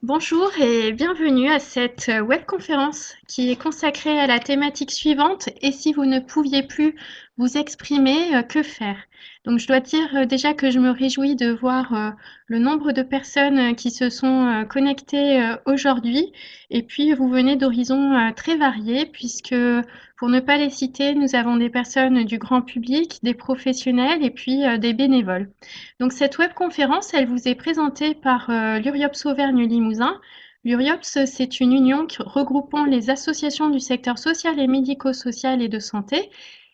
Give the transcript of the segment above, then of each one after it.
Bonjour et bienvenue à cette webconférence qui est consacrée à la thématique suivante: «Et si vous ne pouviez plus vous exprimer, que faire?» Donc je dois dire, déjà que je me réjouis de voir, le nombre de personnes, qui se sont, connectées, aujourd'hui et puis vous venez d'horizons, très variés puisque, pour ne pas les citer, nous avons des personnes du grand public, des professionnels et puis, des bénévoles. Donc cette webconférence, elle vous est présentée par l'URIOPS Auvergne-Limousin. L'URIOPS, c'est une union regroupant les associations du secteur social et médico-social et de santé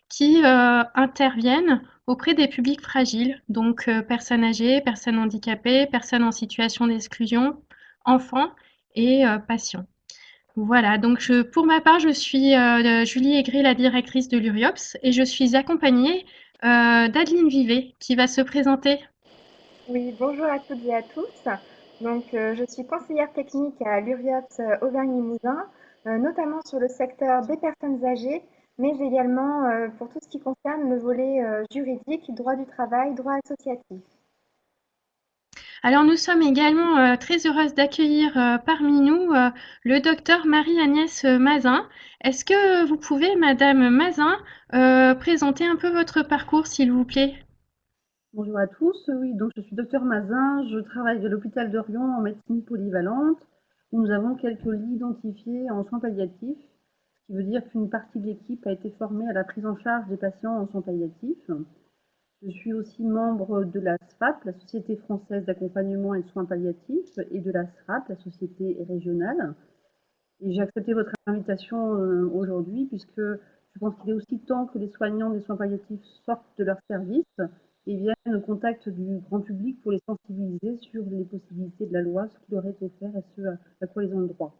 qui interviennent auprès des publics fragiles, donc personnes âgées, personnes handicapées, personnes en situation d'exclusion, enfants et patients. Voilà, donc pour ma part, je suis Julie Aigret, la directrice de l'URIOPS, et je suis accompagnée d'Adeline Vivet qui va se présenter. Oui, bonjour à toutes et à tous. Je suis conseillère technique à l'URIOPS Auvergne-Limousin, notamment sur le secteur des personnes âgées, mais également pour tout ce qui concerne le volet juridique, droit du travail, droit associatif. Alors nous sommes également très heureuses d'accueillir parmi nous le docteur Marie-Agnès Mazin. Est-ce que vous pouvez, Madame Mazin, présenter un peu votre parcours, s'il vous plaît? Bonjour à tous, oui, donc je suis docteur Mazin, je travaille à l'hôpital d'Orion en médecine polyvalente, où nous avons quelques lits identifiés en soins palliatifs, ce qui veut dire qu'une partie de l'équipe a été formée à la prise en charge des patients en soins palliatifs. Je suis aussi membre de la SFAP, la Société française d'accompagnement et de soins palliatifs, et de la SRAP, la Société régionale. Et j'ai accepté votre invitation aujourd'hui, puisque je pense qu'il est aussi temps que les soignants des soins palliatifs sortent de leur service et viennent au contact du grand public pour les sensibiliser sur les possibilités de la loi, ce qui leur est offert et ce à quoi ils ont le droit.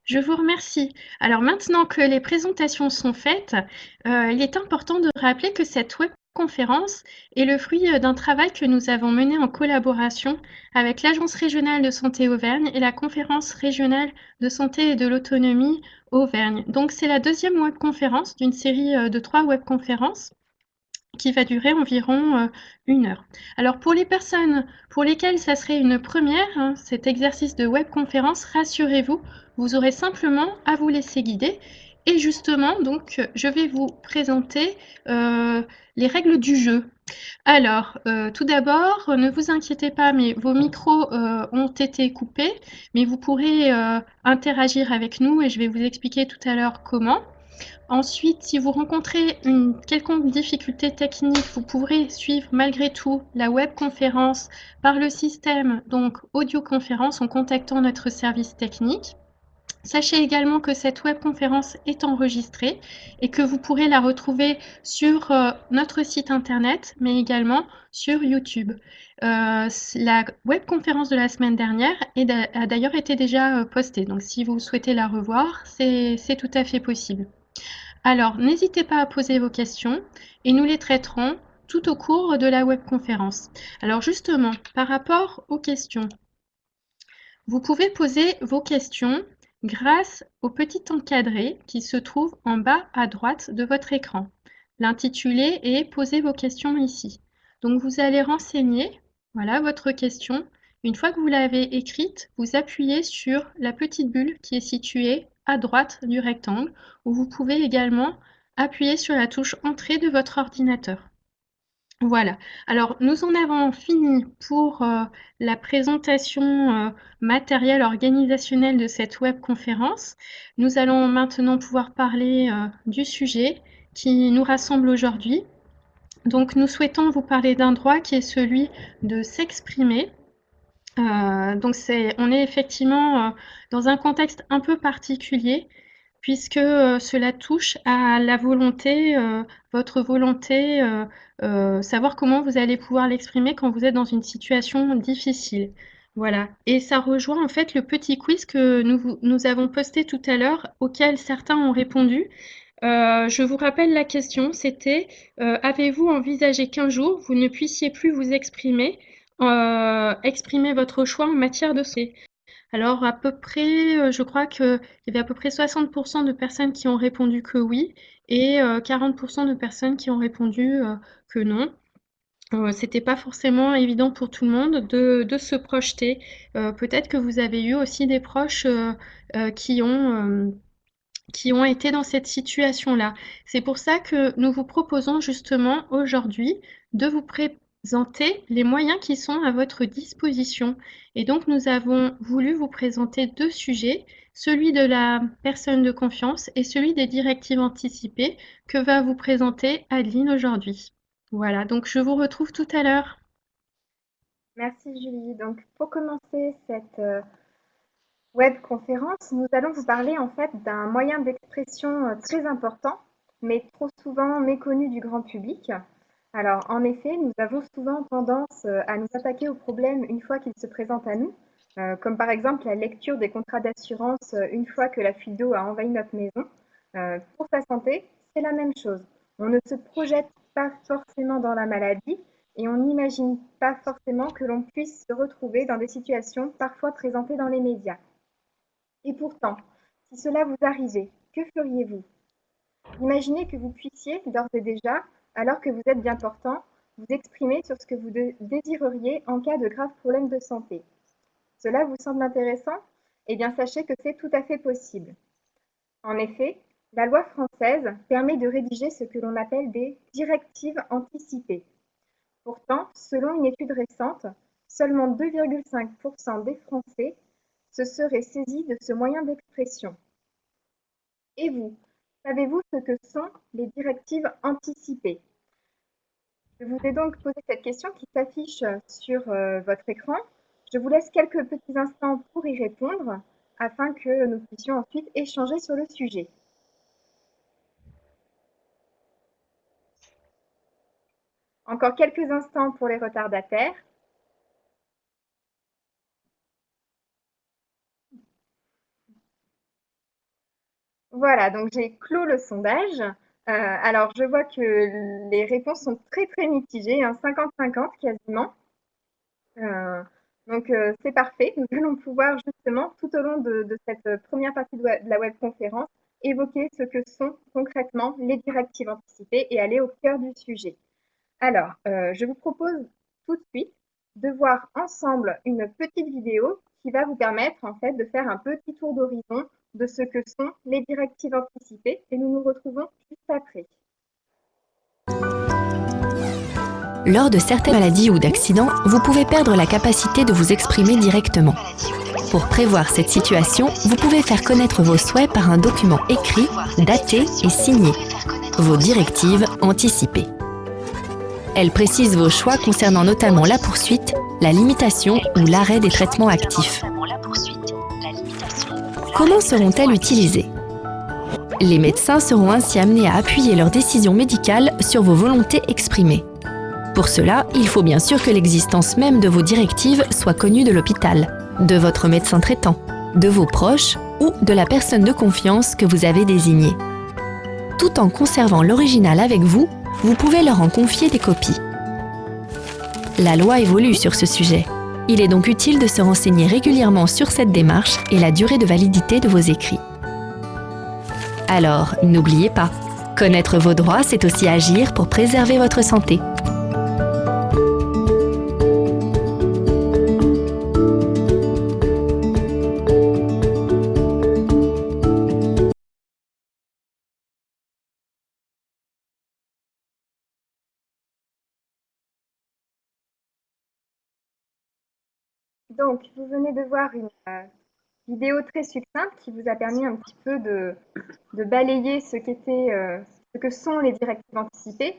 Je vous remercie. Alors maintenant que les présentations sont faites, il est important de rappeler que cette webconférence est le fruit d'un travail que nous avons mené en collaboration avec l'Agence régionale de santé Auvergne et la Conférence régionale de santé et de l'autonomie Auvergne. Donc c'est la deuxième webconférence d'une série de 3 webconférences qui va durer environ 1 heure. Alors pour les personnes pour lesquelles ça serait une première, hein, cet exercice de webconférence, rassurez-vous, vous aurez simplement à vous laisser guider et justement donc je vais vous présenter les règles du jeu. Alors, tout d'abord, ne vous inquiétez pas, mais vos micros ont été coupés, mais vous pourrez interagir avec nous et je vais vous expliquer tout à l'heure comment. Ensuite, si vous rencontrez une quelconque difficulté technique, vous pourrez suivre malgré tout la webconférence par le système donc audioconférence en contactant notre service technique. Sachez également que cette webconférence est enregistrée et que vous pourrez la retrouver sur notre site internet, mais également sur YouTube. La webconférence de la semaine dernière a d'ailleurs été déjà postée, donc si vous souhaitez la revoir, c'est tout à fait possible. Alors, n'hésitez pas à poser vos questions et nous les traiterons tout au cours de la webconférence. Alors justement, par rapport aux questions, vous pouvez poser vos questions grâce au petit encadré qui se trouve en bas à droite de votre écran. L'intitulé est «Posez vos questions ici». Donc vous allez renseigner, voilà, votre question. Une fois que vous l'avez écrite, vous appuyez sur la petite bulle qui est située à droite du rectangle, où vous pouvez également appuyer sur la touche Entrée de votre ordinateur. Voilà. Alors, nous en avons fini pour la présentation matérielle organisationnelle de cette webconférence. Nous allons maintenant pouvoir parler du sujet qui nous rassemble aujourd'hui. Donc, nous souhaitons vous parler d'un droit qui est celui de s'exprimer. On est effectivement dans un contexte un peu particulier puisque cela touche à la volonté, votre volonté, savoir comment vous allez pouvoir l'exprimer quand vous êtes dans une situation difficile. Voilà, et ça rejoint en fait le petit quiz que nous avons posté tout à l'heure, auquel certains ont répondu. Je vous rappelle la question, c'était avez-vous envisagé qu'un jour vous ne puissiez plus vous exprimer, exprimer votre choix en matière de santé? Alors à peu près, je crois qu'il y avait à peu près 60 de personnes qui ont répondu que oui et 40 de personnes qui ont répondu que non. C'était pas forcément évident pour tout le monde de se projeter. Peut-être que vous avez eu aussi des proches, heu, qui ont, hem, qui ont été dans cette situation-là. C'est pour ça que nous vous proposons justement aujourd'hui de vous présenter les moyens qui sont à votre disposition. Et donc nous avons voulu vous présenter 2 sujets, celui de la personne de confiance et celui des directives anticipées que va vous présenter Adeline aujourd'hui. Voilà, donc je vous retrouve tout à l'heure. Merci Julie. Donc pour commencer cette web conférence, nous allons vous parler en fait d'un moyen d'expression très important, mais trop souvent méconnu du grand public. Alors en effet, nous avons souvent tendance à nous attaquer aux problèmes une fois qu'ils se présentent à nous, comme par exemple la lecture des contrats d'assurance une fois que la fuite d'eau a envahi notre maison. Pour sa santé, c'est la même chose. On ne se projette pas forcément dans la maladie et on n'imagine pas forcément que l'on puisse se retrouver dans des situations parfois présentées dans les médias. Et pourtant, si cela vous arrivait, que feriez-vous? Imaginez que vous puissiez, d'ores et déjà, alors que vous êtes bien portant, vous exprimer sur ce que vous désireriez en cas de graves problèmes de santé. Cela vous semble intéressant? Eh bien, sachez que c'est tout à fait possible. En effet, la loi française permet de rédiger ce que l'on appelle des directives anticipées. Pourtant, selon une étude récente, seulement 2,5% des Français se seraient saisis de ce moyen d'expression. Et vous, savez-vous ce que sont les directives anticipées? Je vous ai donc posé cette question qui s'affiche sur votre écran. Je vous laisse quelques petits instants pour y répondre afin que nous puissions ensuite échanger sur le sujet. Encore quelques instants pour les retardataires. Voilà, donc j'ai clos le sondage. Alors, je vois que les réponses sont très, très mitigées, hein, 50-50 quasiment. Donc, c'est parfait. Nous allons pouvoir justement, tout au long de cette première partie de la webconférence, évoquer ce que sont concrètement les directives anticipées et aller au cœur du sujet. Alors, je vous propose tout de suite de voir ensemble une petite vidéo qui va vous permettre en fait de faire un petit tour d'horizon de ce que sont les directives anticipées et nous nous retrouvons juste après. Lors de certaines maladies ou d'accidents, vous pouvez perdre la capacité de vous exprimer directement. Pour prévoir cette situation, vous pouvez faire connaître vos souhaits par un document écrit, daté et signé. Vos directives anticipées. Elles précisent vos choix concernant notamment la poursuite, la limitation ou l'arrêt des traitements actifs. Comment seront-elles utilisées? Les médecins seront ainsi amenés à appuyer leurs décisions médicales sur vos volontés exprimées. Pour cela, il faut bien sûr que l'existence même de vos directives soit connue de l'hôpital, de votre médecin traitant, de vos proches ou de la personne de confiance que vous avez désignée. Tout en conservant l'original avec vous, vous pouvez leur en confier des copies. La loi évolue sur ce sujet. Il est donc utile de se renseigner régulièrement sur cette démarche et la durée de validité de vos écrits. Alors, n'oubliez pas, connaître vos droits, c'est aussi agir pour préserver votre santé. Donc, vous venez de voir une vidéo très succincte qui vous a permis un petit peu de balayer ce que sont les directives anticipées.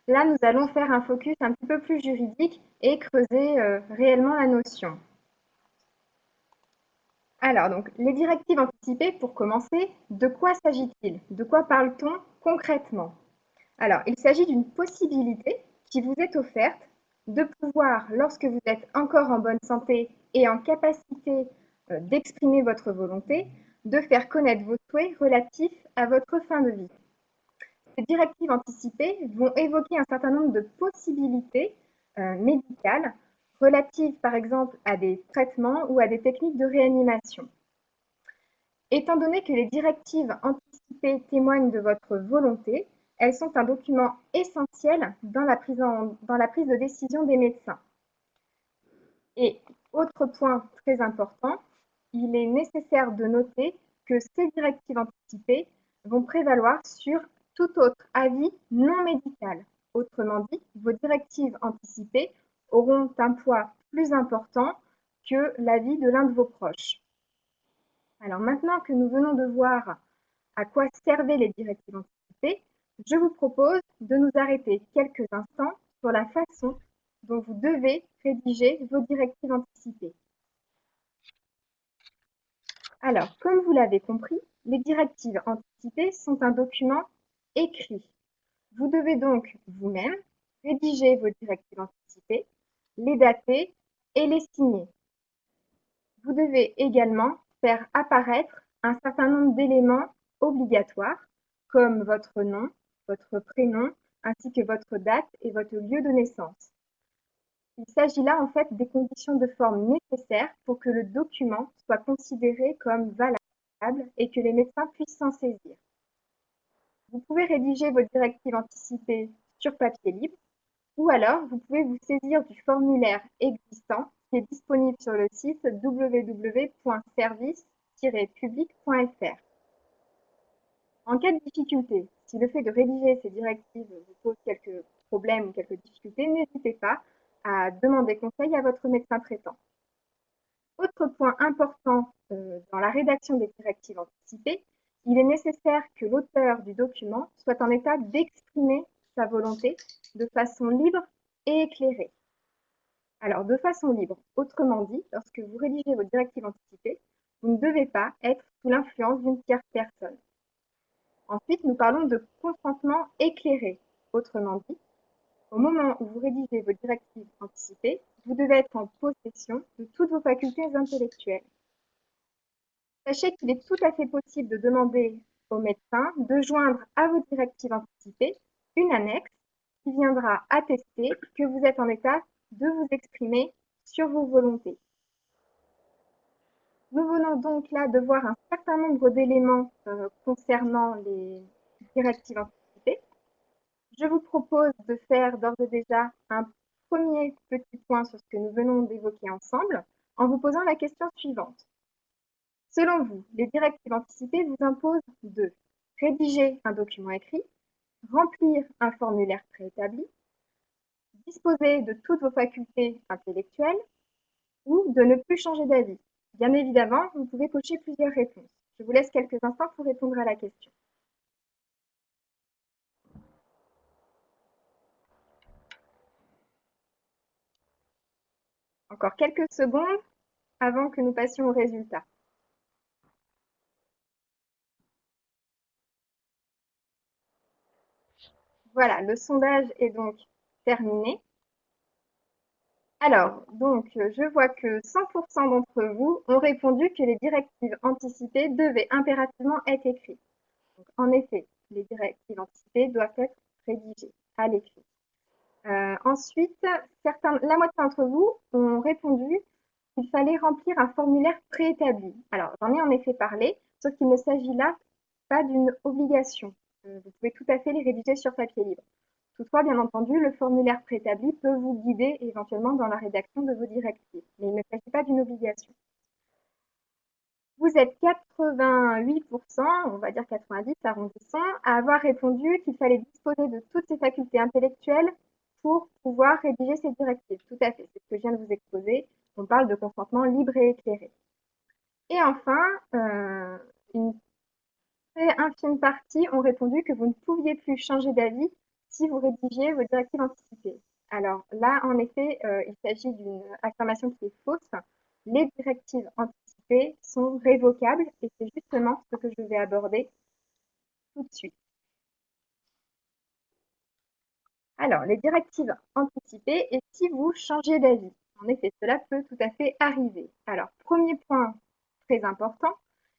Là, nous allons faire un focus un petit peu plus juridique et creuser réellement la notion. Alors, donc, les directives anticipées, pour commencer, de quoi s'agit-il? De quoi parle-t-on concrètement? Alors, il s'agit d'une possibilité qui vous est offerte de pouvoir, lorsque vous êtes encore en bonne santé et en capacité d'exprimer votre volonté, de faire connaître vos souhaits relatifs à votre fin de vie. Ces directives anticipées vont évoquer un certain nombre de possibilités médicales relatives par exemple à des traitements ou à des techniques de réanimation. Étant donné que les directives anticipées témoignent de votre volonté, elles sont un document essentiel dans la prise de décision des médecins. Et autre point très important, il est nécessaire de noter que ces directives anticipées vont prévaloir sur tout autre avis non médical. Autrement dit, vos directives anticipées auront un poids plus important que l'avis de l'un de vos proches. Alors maintenant que nous venons de voir à quoi servaient les directives anticipées, je vous propose de nous arrêter quelques instants sur la façon dont vous devez rédiger vos directives anticipées. Alors, comme vous l'avez compris, les directives anticipées sont un document écrit. Vous devez donc vous-même rédiger vos directives anticipées, les dater et les signer. Vous devez également faire apparaître un certain nombre d'éléments obligatoires, comme votre nom, votre prénom, ainsi que votre date et votre lieu de naissance. Il s'agit là en fait des conditions de forme nécessaires pour que le document soit considéré comme valable et que les médecins puissent s'en saisir. Vous pouvez rédiger vos directives anticipées sur papier libre ou alors vous pouvez vous saisir du formulaire existant qui est disponible sur le site www.service-public.fr. En cas de difficulté, si le fait de rédiger ces directives vous pose quelques problèmes ou quelques difficultés, n'hésitez pas à demander conseil à votre médecin traitant. Autre point important dans la rédaction des directives anticipées, il est nécessaire que l'auteur du document soit en état d'exprimer sa volonté de façon libre et éclairée. Alors, de façon libre, autrement dit, lorsque vous rédigez vos directives anticipées, vous ne devez pas être sous l'influence d'une tierce personne. Ensuite, nous parlons de consentement éclairé. Autrement dit, au moment où vous rédigez vos directives anticipées, vous devez être en possession de toutes vos facultés intellectuelles. Sachez qu'il est tout à fait possible de demander au médecin de joindre à vos directives anticipées une annexe qui viendra attester que vous êtes en état de vous exprimer sur vos volontés. Nous venons donc là de voir un certain nombre d'éléments concernant les directives anticipées. Je vous propose de faire d'ores et déjà un premier petit point sur ce que nous venons d'évoquer ensemble en vous posant la question suivante. Selon vous, les directives anticipées vous imposent de rédiger un document écrit, remplir un formulaire préétabli, disposer de toutes vos facultés intellectuelles ou de ne plus changer d'avis. Bien évidemment, vous pouvez cocher plusieurs réponses. Je vous laisse quelques instants pour répondre à la question. Encore quelques secondes avant que nous passions au résultat. Voilà, le sondage est donc terminé. Alors, donc, je vois que 100% d'entre vous ont répondu que les directives anticipées devaient impérativement être écrites. Donc, en effet, les directives anticipées doivent être rédigées à l'écrit. Ensuite, la moitié d'entre vous ont répondu qu'il fallait remplir un formulaire préétabli. Alors, j'en ai en effet parlé, sauf qu'il ne s'agit là pas d'une obligation. Vous pouvez tout à fait les rédiger sur papier libre. Toutefois, bien entendu, le formulaire préétabli peut vous guider éventuellement dans la rédaction de vos directives, mais il ne s'agit pas d'une obligation. Vous êtes 88%, on va dire 90 arrondissant, à avoir répondu qu'il fallait disposer de toutes ses facultés intellectuelles pour pouvoir rédiger ces directives. Tout à fait, c'est ce que je viens de vous exposer. On parle de consentement libre et éclairé. Et enfin, une très infime partie ont répondu que vous ne pouviez plus changer d'avis si vous rédigiez vos directives anticipées. Alors là, en effet, il s'agit d'une affirmation qui est fausse. Les directives anticipées sont révocables et c'est justement ce que je vais aborder tout de suite. Alors, les directives anticipées et si vous changez d'avis. En effet, cela peut tout à fait arriver. Alors, premier point très important,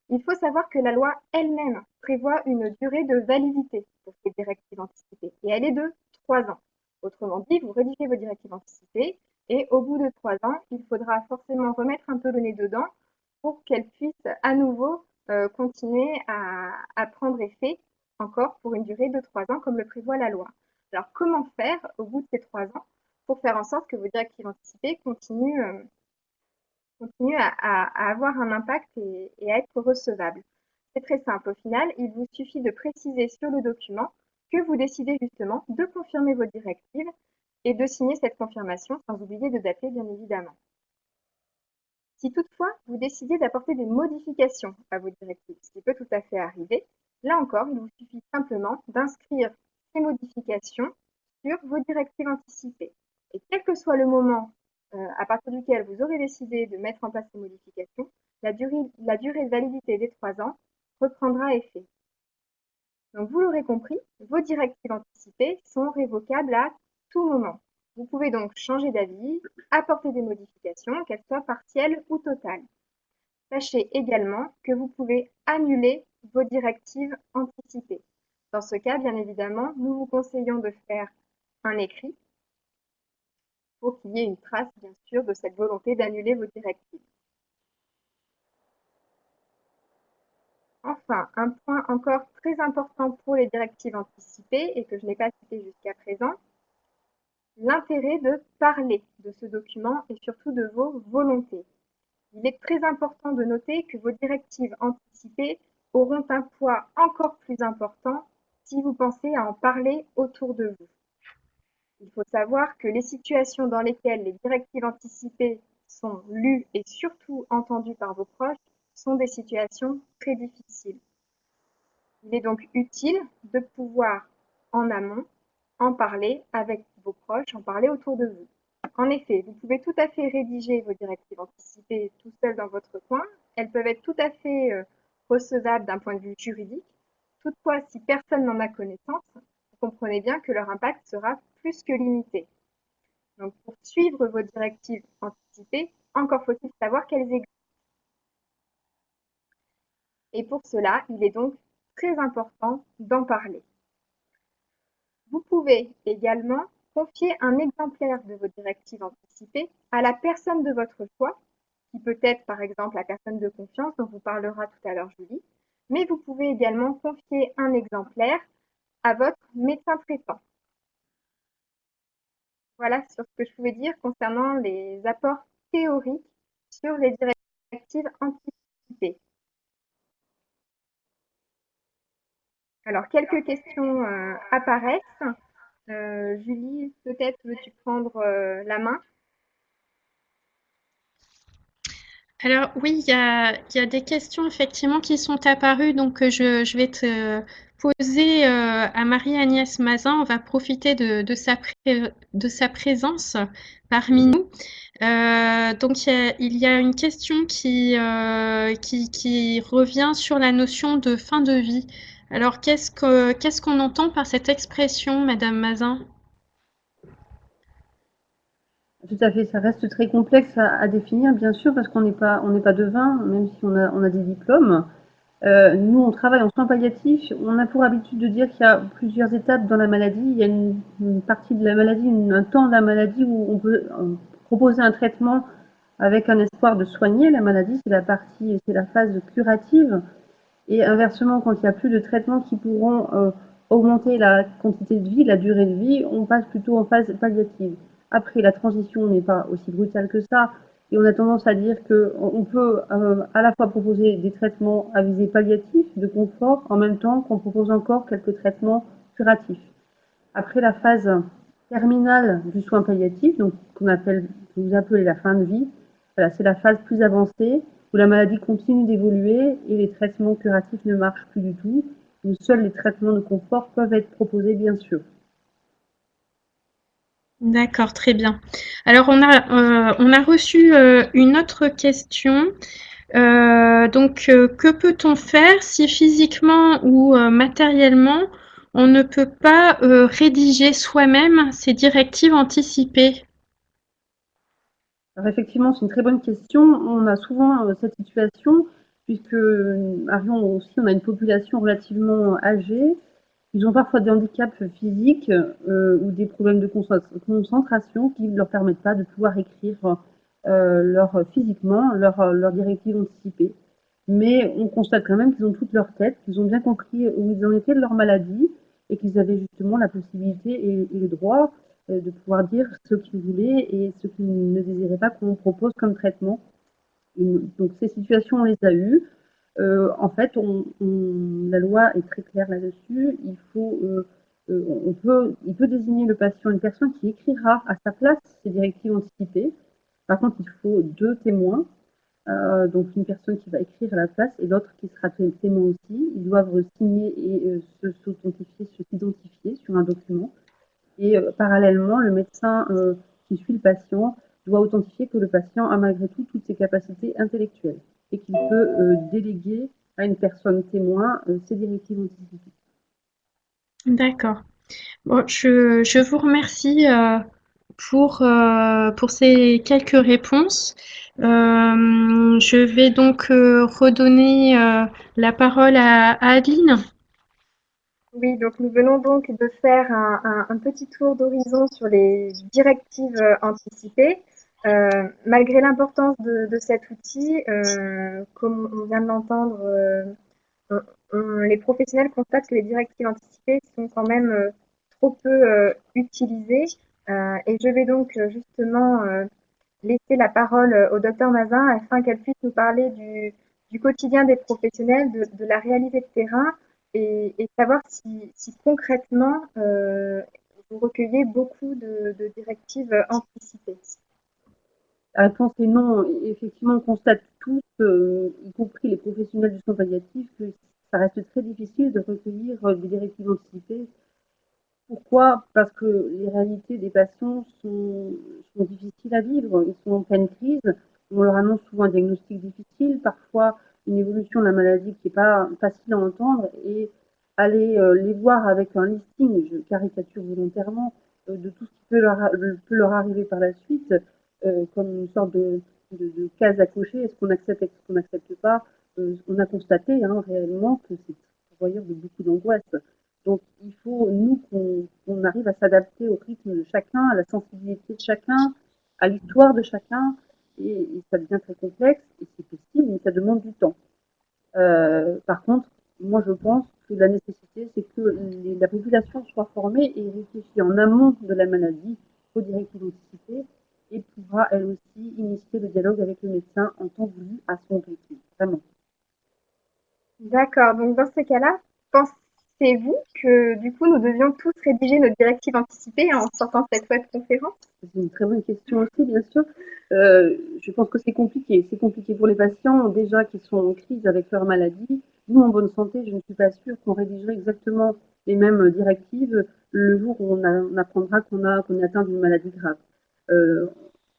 il faut savoir que la loi elle-même prévoit une durée de validité pour ces directives anticipées et elle est de 3 ans. Autrement dit, vous rédigez vos directives anticipées et au bout de 3 ans, il faudra forcément remettre un peu le nez dedans pour qu'elles puissent à nouveau continuer à prendre effet encore pour une durée de 3 ans comme le prévoit la loi. Alors comment faire au bout de ces 3 ans pour faire en sorte que vos directives anticipées continuent à avoir un impact et à être recevables? C'est très simple. Au final, il vous suffit de préciser sur le document que vous décidez justement de confirmer vos directives et de signer cette confirmation sans oublier de dater bien évidemment. Si toutefois vous décidez d'apporter des modifications à vos directives, ce qui peut tout à fait arriver, là encore, il vous suffit simplement d'inscrire ces modifications sur vos directives anticipées. Et quel que soit le moment à partir duquel vous aurez décidé de mettre en place ces modifications, la durée de validité des 3 ans reprendra effet. Donc vous l'aurez compris, vos directives anticipées sont révocables à tout moment. Vous pouvez donc changer d'avis, apporter des modifications, qu'elles soient partielles ou totales. Sachez également que vous pouvez annuler vos directives anticipées. Dans ce cas, bien évidemment, nous vous conseillons de faire un écrit pour qu'il y ait une trace, bien sûr, de cette volonté d'annuler vos directives. Enfin, un point encore très important pour les directives anticipées et que je n'ai pas cité jusqu'à présent, l'intérêt de parler de ce document et surtout de vos volontés. Il est très important de noter que vos directives anticipées auront un poids encore plus important si vous pensez à en parler autour de vous. Il faut savoir que les situations dans lesquelles les directives anticipées sont lues et surtout entendues par vos proches sont des situations très difficiles. Il est donc utile de pouvoir en amont en parler avec vos proches, en parler autour de vous. En effet, vous pouvez tout à fait rédiger vos directives anticipées tout seul dans votre coin. Elles peuvent être tout à fait recevables d'un point de vue juridique. Toutefois, si personne n'en a connaissance, vous comprenez bien que leur impact sera plus que limité. Donc, pour suivre vos directives anticipées, encore faut-il savoir qu'elles existent. Et pour cela, il est donc très important d'en parler. Vous pouvez également confier un exemplaire de vos directives anticipées à la personne de votre choix, qui peut être par exemple la personne de confiance dont vous parlera tout à l'heure Julie, mais vous pouvez également confier un exemplaire à votre médecin traitant. Voilà sur ce que je pouvais dire concernant les apports théoriques sur les directives anticipées. Alors, quelques questions apparaissent. Julie, peut-être veux-tu prendre la main? Alors oui, il y a des questions effectivement qui sont apparues, donc je vais te poser à Marie-Agnès Mazin. On va profiter de sa présence parmi nous. Donc il y a une question qui revient sur la notion de fin de vie. Alors qu'est-ce qu'on entend par cette expression, Madame Mazin? Tout à fait, ça reste très complexe à définir, bien sûr, parce qu'on n'est pas devin, même si on a des diplômes. Nous, on travaille en soins palliatifs. On a pour habitude de dire qu'il y a plusieurs étapes dans la maladie. Il y a une partie de la maladie, un temps de la maladie où on peut proposer un traitement avec un espoir de soigner la maladie. C'est la phase curative. Et inversement, quand il n'y a plus de traitements qui pourront augmenter la quantité de vie, la durée de vie, on passe plutôt en phase palliative. Après, la transition n'est pas aussi brutale que ça, et on a tendance à dire qu'on peut à la fois proposer des traitements à visée palliative, de confort, en même temps qu'on propose encore quelques traitements curatifs. Après la phase terminale du soin palliatif, donc que vous appelez la fin de vie, voilà, c'est la phase plus avancée où la maladie continue d'évoluer et les traitements curatifs ne marchent plus du tout, où seuls les traitements de confort peuvent être proposés, bien sûr. D'accord, très bien. Alors on a reçu une autre question. Que peut-on faire si physiquement ou matériellement on ne peut pas rédiger soi-même ces directives anticipées? Alors effectivement, c'est une très bonne question. On a souvent cette situation, puisque à Lyon aussi, on a une population relativement âgée. Ils ont parfois des handicaps physiques ou des problèmes de concentration qui ne leur permettent pas de pouvoir écrire physiquement leur directive anticipée. Mais on constate quand même qu'ils ont toute leur tête, qu'ils ont bien compris où ils en étaient de leur maladie et qu'ils avaient justement la possibilité et le droit de pouvoir dire ce qu'ils voulaient et ce qu'ils ne désiraient pas qu'on propose comme traitement. Et donc ces situations, on les a eues. En fait, la loi est très claire là-dessus. Il peut désigner le patient une personne qui écrira à sa place ces directives anticipées. Par contre, il faut deux témoins, donc une personne qui va écrire à la place et l'autre qui sera témoin aussi. Ils doivent signer et s'identifier sur un document. Et parallèlement, le médecin qui suit le patient doit authentifier que le patient a malgré tout toutes ses capacités intellectuelles et qu'il peut déléguer à une personne témoin ses directives anticipées. D'accord. Bon, je vous remercie pour ces quelques réponses. Je vais donc redonner la parole à Adeline. Oui, donc nous venons donc de faire un petit tour d'horizon sur les directives anticipées. Malgré l'importance de cet outil, comme on vient de l'entendre, les professionnels constatent que les directives anticipées sont quand même trop peu utilisées. Et je vais donc justement laisser la parole au docteur Mazin afin qu'elle puisse nous parler du quotidien des professionnels, de la réalité de terrain et savoir si concrètement vous recueillez beaucoup de directives anticipées. La réponse est non. Effectivement, on constate tous, y compris les professionnels du soin palliatif, que ça reste très difficile de recueillir des directives anticipées. Pourquoi? Parce que les réalités des patients sont difficiles à vivre. Ils sont en pleine crise. On leur annonce souvent un diagnostic difficile, parfois une évolution de la maladie qui n'est pas facile à entendre. Et aller les voir avec un listing, je caricature volontairement, de tout ce qui peut leur arriver par la suite, comme une sorte de case à cocher. Est-ce qu'on accepte, est-ce qu'on n'accepte pas? On a constaté réellement que c'est pourvoyeur de beaucoup d'angoisse. Donc, il faut, nous, qu'on arrive à s'adapter au rythme de chacun, à la sensibilité de chacun, à l'histoire de chacun. Et ça devient très complexe, et c'est possible, mais ça demande du temps. Par contre, moi, je pense que la nécessité, c'est que la population soit formée et réfléchisse en amont de la maladie aux directives anticipées et pourra, elle aussi, initier le dialogue avec le médecin en temps voulu à son rythme. Vraiment. D'accord, donc dans ce cas-là, pensez-vous que du coup nous devions tous rédiger notre directive anticipée en sortant cette web conférence? C'est une très bonne question aussi, bien sûr. Je pense que c'est compliqué. C'est compliqué pour les patients déjà qui sont en crise avec leur maladie. Nous, en bonne santé, je ne suis pas sûre qu'on rédigerait exactement les mêmes directives le jour où on apprendra qu'on est atteint d'une maladie grave. Euh,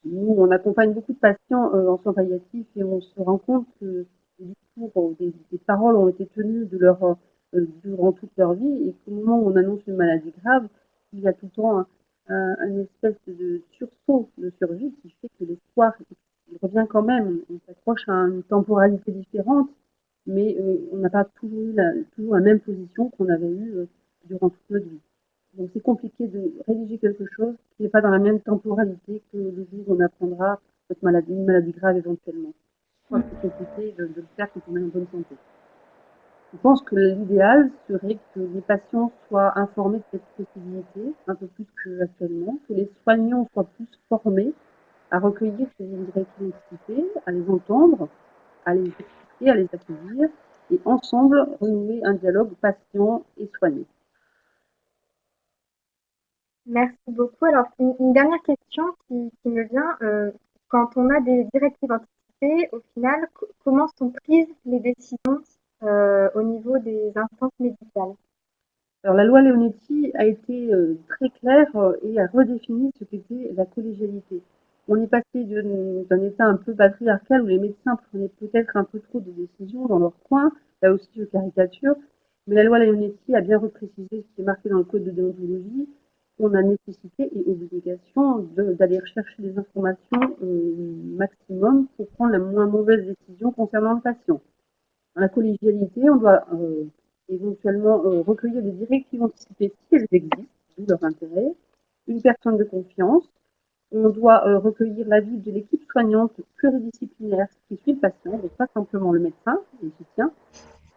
Nous, on accompagne beaucoup de patients en soins palliatifs et on se rend compte que les discours, des paroles ont été tenues durant toute leur vie et qu'au moment où on annonce une maladie grave, il y a tout le temps une espèce de sursaut de survie qui fait que l'espoir il revient quand même. On s'accroche à une temporalité différente, mais on n'a pas toujours eu toujours la même position qu'on avait eue durant toute notre vie. Donc c'est compliqué de rédiger quelque chose qui n'est pas dans la même temporalité que le jour où on apprendra une maladie grave éventuellement. Je crois que c'est compliqué de le faire quand on est en bonne santé. Je pense que l'idéal serait que les patients soient informés de cette possibilité, un peu plus qu'actuellement, que les soignants soient plus formés à recueillir ces directives anticipées, à les entendre, à les expliquer, à les accueillir, et ensemble renouer un dialogue patient et soigné. Merci beaucoup. Alors, une dernière question qui me vient. Quand on a des directives anticipées, au final, comment sont prises les décisions au niveau des instances médicales? Alors la loi Leonetti a été très claire et a redéfini ce qu'était la collégialité. On est passé d'un état un peu patriarcal où les médecins prenaient peut-être un peu trop de décisions dans leur coin, là aussi je caricature, mais la loi Leonetti a bien reprécisé ce qui est marqué dans le code de déontologie, qu'on a nécessité et obligation d'aller rechercher des informations maximum pour prendre la moins mauvaise décision concernant le patient. Dans la collégialité, on doit éventuellement recueillir des directives anticipées si elles existent, d'où leur intérêt, une personne de confiance, On doit recueillir l'avis de l'équipe soignante pluridisciplinaire qui suit le patient, donc pas simplement le médecin, le soutien,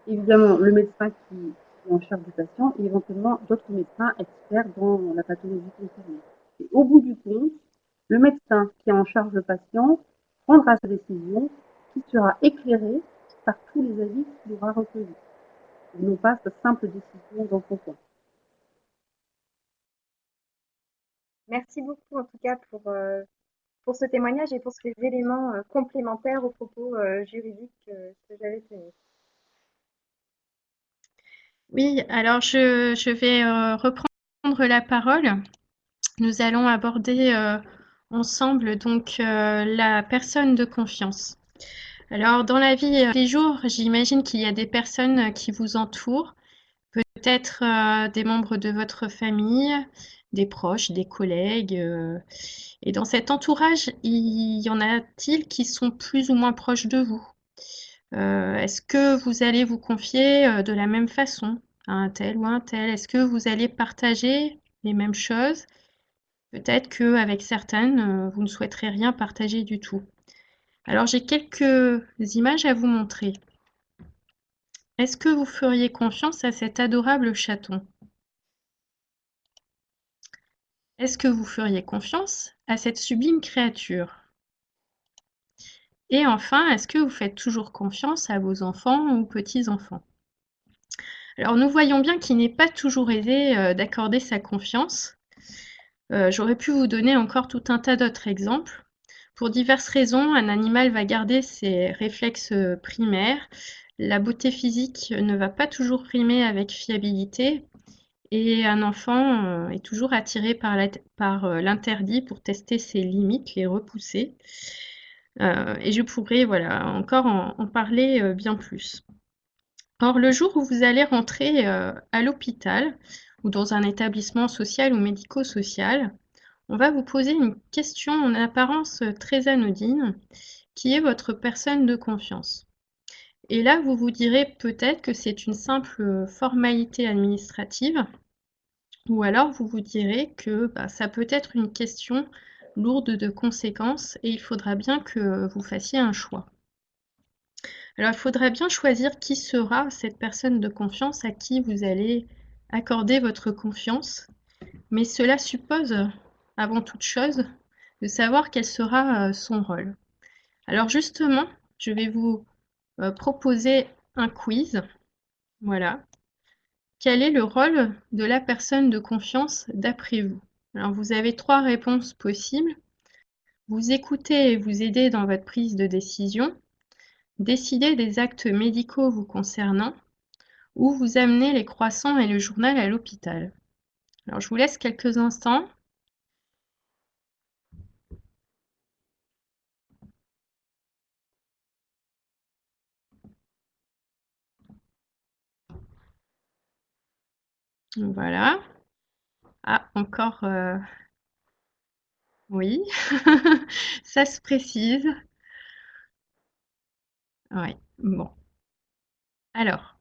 évidemment le médecin qui est en charge du patient et éventuellement d'autres médecins experts dans la pathologie concernée. Et au bout du compte, le médecin qui est en charge le patient prendra sa décision qui sera éclairée par tous les avis qu'il aura recueillis, et non pas sa simple décision dans son coin. Merci beaucoup en tout cas pour ce témoignage et pour ces éléments complémentaires aux propos juridiques que j'avais tenus. Oui, alors je vais reprendre la parole. Nous allons aborder ensemble donc la personne de confiance. Alors dans la vie tous les jours, j'imagine qu'il y a des personnes qui vous entourent, peut-être des membres de votre famille, des proches, des collègues. Et dans cet entourage, il y en a-t-il qui sont plus ou moins proches de vous? Est-ce que vous allez vous confier de la même façon à un tel ou un tel? Est-ce que vous allez partager les mêmes choses? Peut-être qu'avec certaines, vous ne souhaiterez rien partager du tout. Alors j'ai quelques images à vous montrer. Est-ce que vous feriez confiance à cet adorable chaton? Est-ce que vous feriez confiance à cette sublime créature? Et enfin, est-ce que vous faites toujours confiance à vos enfants ou petits-enfants? Alors nous voyons bien qu'il n'est pas toujours aisé d'accorder sa confiance. J'aurais pu vous donner encore tout un tas d'autres exemples. Pour diverses raisons, un animal va garder ses réflexes primaires. La beauté physique ne va pas toujours rimer avec fiabilité. Et un enfant est toujours attiré par l'interdit pour tester ses limites, les repousser. Et je pourrais encore en parler bien plus. Or, le jour où vous allez rentrer à l'hôpital ou dans un établissement social ou médico-social, on va vous poser une question en apparence très anodine, qui est votre personne de confiance. Et là, vous vous direz peut-être que c'est une simple formalité administrative, ou alors vous vous direz que ça peut être une question lourde de conséquences et il faudra bien que vous fassiez un choix. Alors, il faudra bien choisir qui sera cette personne de confiance à qui vous allez accorder votre confiance, mais cela suppose, avant toute chose, de savoir quel sera son rôle. Alors justement, je vais vous proposer un quiz. Voilà. Quel est le rôle de la personne de confiance d'après vous? Alors vous avez 3 réponses possibles. Vous écoutez et vous aider dans votre prise de décision, décider des actes médicaux vous concernant, ou vous amener les croissants et le journal à l'hôpital. Alors je vous laisse quelques instants. Voilà. Ah, encore... Oui, ça se précise. Oui, bon. Alors,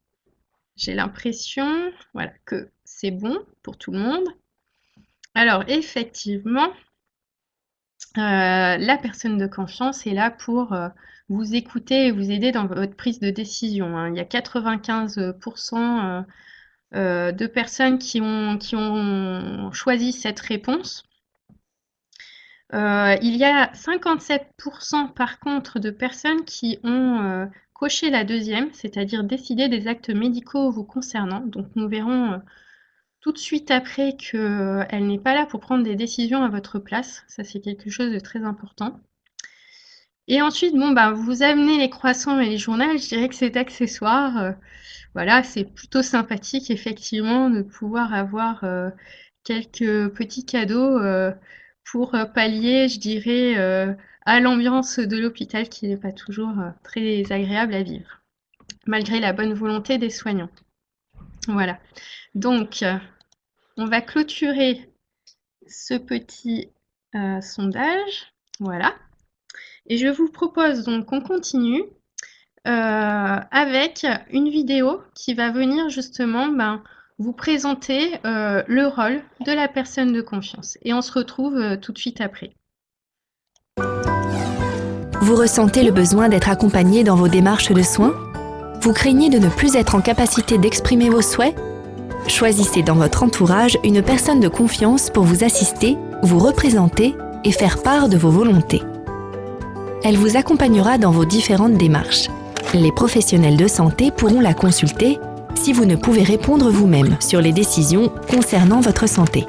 j'ai l'impression que c'est bon pour tout le monde. Alors, effectivement, la personne de confiance est là pour vous écouter et vous aider dans votre prise de décision, hein. Il y a 95% de personnes qui ont choisi cette réponse. Il y a 57% par contre de personnes qui ont coché la deuxième, c'est-à-dire décider des actes médicaux vous concernant. Donc nous verrons tout de suite après qu'elle n'est pas là pour prendre des décisions à votre place. Ça, c'est quelque chose de très important. Et ensuite, vous amenez les croissants et les journaux. Je dirais que c'est accessoire. Voilà, c'est plutôt sympathique, effectivement, de pouvoir avoir quelques petits cadeaux pour pallier, je dirais, à l'ambiance de l'hôpital qui n'est pas toujours très agréable à vivre, malgré la bonne volonté des soignants. Voilà. Donc, on va clôturer ce petit sondage. Voilà. Et je vous propose donc qu'on continue avec une vidéo qui va venir justement vous présenter le rôle de la personne de confiance. Et on se retrouve tout de suite après. Vous ressentez le besoin d'être accompagné dans vos démarches de soins? Vous craignez de ne plus être en capacité d'exprimer vos souhaits? Choisissez dans votre entourage une personne de confiance pour vous assister, vous représenter et faire part de vos volontés. Elle vous accompagnera dans vos différentes démarches. Les professionnels de santé pourront la consulter si vous ne pouvez répondre vous-même sur les décisions concernant votre santé.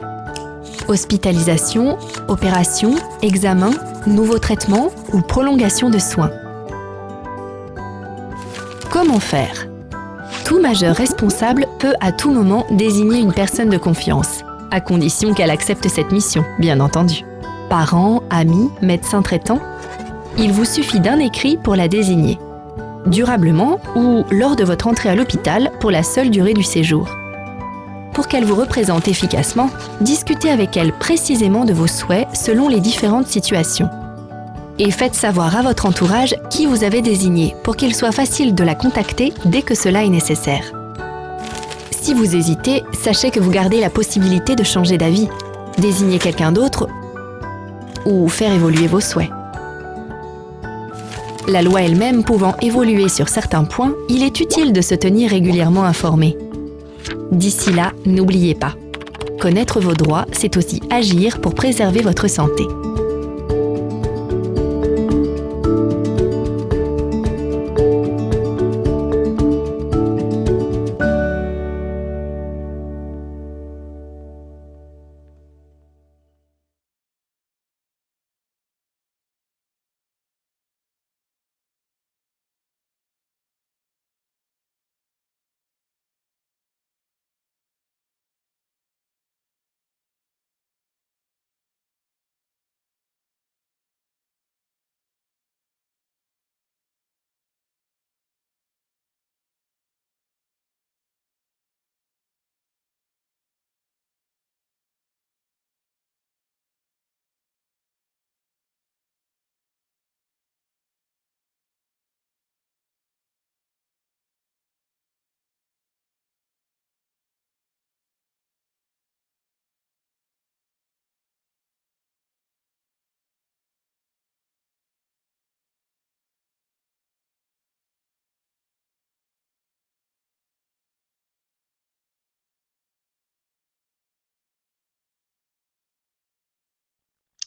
Hospitalisation, opération, examen, nouveau traitement ou prolongation de soins. Comment faire? Tout majeur responsable peut à tout moment désigner une personne de confiance, à condition qu'elle accepte cette mission, bien entendu. Parents, amis, médecins traitants, il vous suffit d'un écrit pour la désigner, durablement ou lors de votre entrée à l'hôpital pour la seule durée du séjour. Pour qu'elle vous représente efficacement, discutez avec elle précisément de vos souhaits selon les différentes situations. Et faites savoir à votre entourage qui vous avez désigné pour qu'il soit facile de la contacter dès que cela est nécessaire. Si vous hésitez, sachez que vous gardez la possibilité de changer d'avis, désigner quelqu'un d'autre ou faire évoluer vos souhaits. La loi elle-même pouvant évoluer sur certains points, il est utile de se tenir régulièrement informé. D'ici là, n'oubliez pas, connaître vos droits, c'est aussi agir pour préserver votre santé.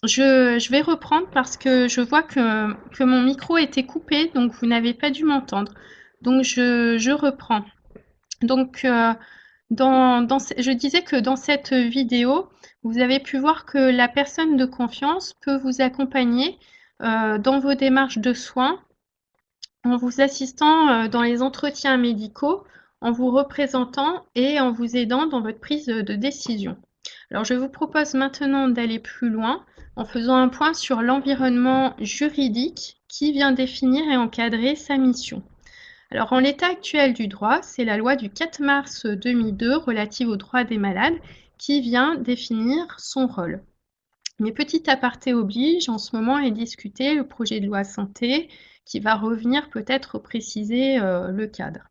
Je vais reprendre parce que je vois que mon micro était coupé, donc vous n'avez pas dû m'entendre. Donc je reprends. Donc, je disais que dans cette vidéo, vous avez pu voir que la personne de confiance peut vous accompagner dans vos démarches de soins, en vous assistant dans les entretiens médicaux, en vous représentant et en vous aidant dans votre prise de décision. Alors, je vous propose maintenant d'aller plus loin en faisant un point sur l'environnement juridique qui vient définir et encadrer sa mission. Alors, en l'état actuel du droit, c'est la loi du 4 mars 2002 relative aux droits des malades qui vient définir son rôle. Mais petit aparté oblige, en ce moment est discuté le projet de loi santé qui va revenir peut-être préciser le cadre.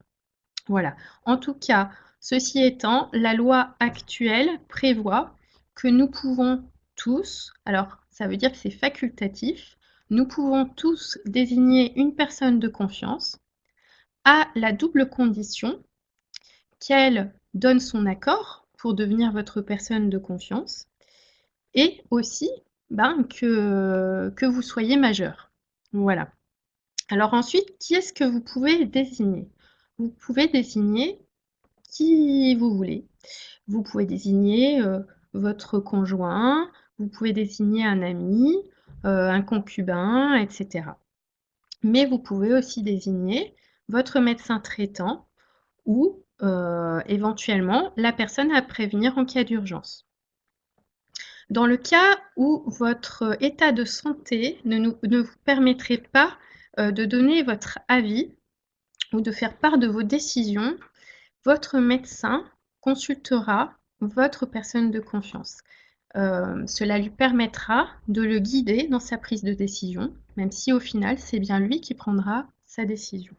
Voilà. En tout cas, ceci étant, la loi actuelle prévoit que nous pouvons tous, alors ça veut dire que c'est facultatif, nous pouvons tous désigner une personne de confiance à la double condition qu'elle donne son accord pour devenir votre personne de confiance et aussi que vous soyez majeur. Voilà. Alors ensuite, qui est-ce que vous pouvez désigner? Vous pouvez désigner qui vous voulez. Vous pouvez désigner votre conjoint, vous pouvez désigner un ami, un concubin, etc. Mais vous pouvez aussi désigner votre médecin traitant ou éventuellement la personne à prévenir en cas d'urgence. Dans le cas où votre état de santé ne vous permettrait pas de donner votre avis ou de faire part de vos décisions, votre médecin consultera votre personne de confiance. Cela lui permettra de le guider dans sa prise de décision, même si au final, c'est bien lui qui prendra sa décision.